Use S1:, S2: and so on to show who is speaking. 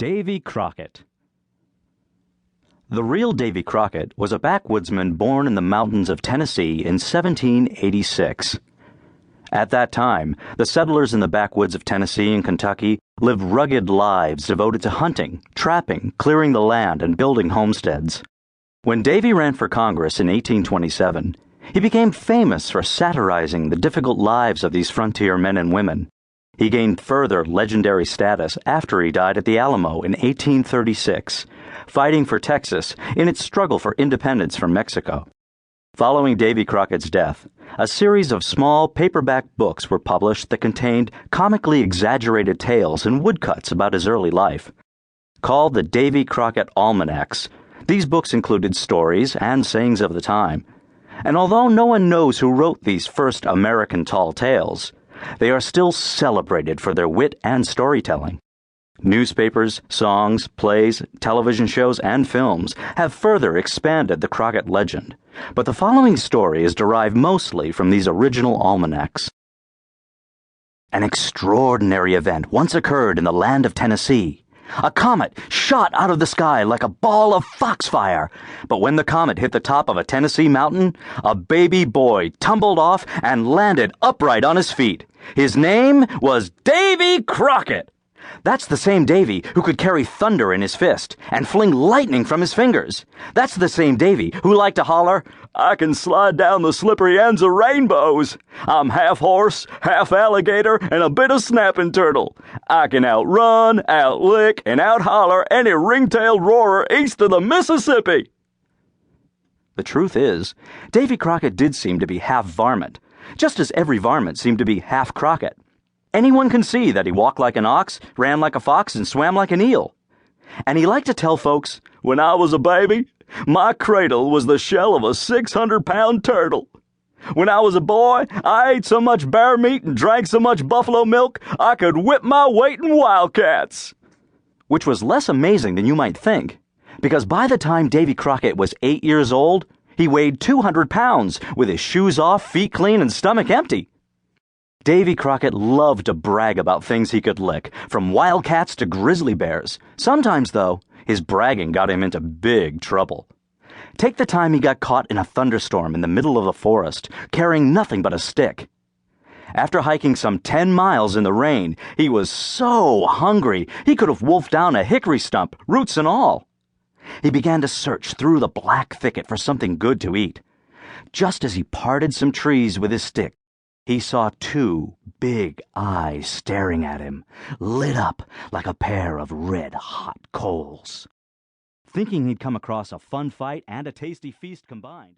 S1: Davy Crockett. The real Davy Crockett was a backwoodsman born in the mountains of Tennessee in 1786. At that time, the settlers in the backwoods of Tennessee and Kentucky lived rugged lives devoted to hunting, trapping, clearing the land, and building homesteads. When Davy ran for Congress in 1827, he became famous for satirizing the difficult lives of these frontier men and women. He gained further legendary status after he died at the Alamo in 1836, fighting for Texas in its struggle for independence from Mexico. Following Davy Crockett's death, a series of small paperback books were published that contained comically exaggerated tales and woodcuts about his early life. Called the Davy Crockett Almanacs, these books included stories and sayings of the time. And although no one knows who wrote these first American tall tales, they are still celebrated for their wit and storytelling. Newspapers, songs, plays, television shows, and films have further expanded the Crockett legend, but the following story is derived mostly from these original almanacs. An extraordinary event once occurred in the land of Tennessee. A comet shot out of the sky like a ball of foxfire, but when the comet hit the top of a Tennessee mountain, a baby boy tumbled off and landed upright on his feet. His name was Davy Crockett. That's the same Davy who could carry thunder in his fist and fling lightning from his fingers. That's the same Davy who liked to holler, "I can slide down the slippery ends of rainbows. I'm half horse, half alligator, and a bit of snapping turtle. I can outrun, outlick, and outholler any ring-tailed roarer east of the Mississippi." The truth is, Davy Crockett did seem to be half varmint, just as every varmint seemed to be half Crockett. Anyone can see that he walked like an ox, ran like a fox, and swam like an eel. And he liked to tell folks, "When I was a baby, my cradle was the shell of a 600-pound turtle. When I was a boy, I ate so much bear meat and drank so much buffalo milk, I could whip my weight in wildcats." Which was less amazing than you might think, because by the time Davy Crockett was 8 years old, he weighed 200 pounds, with his shoes off, feet clean, and stomach empty. Davy Crockett loved to brag about things he could lick, from wildcats to grizzly bears. Sometimes, though, his bragging got him into big trouble. Take the time he got caught in a thunderstorm in the middle of the forest, carrying nothing but a stick. After hiking some 10 miles in the rain, he was so hungry he could have wolfed down a hickory stump, roots and all. He began to search through the black thicket for something good to eat. Just as he parted some trees with his stick, he saw 2 big eyes staring at him, lit up like a pair of red-hot coals. Thinking he'd come across a fun fight and a tasty feast combined,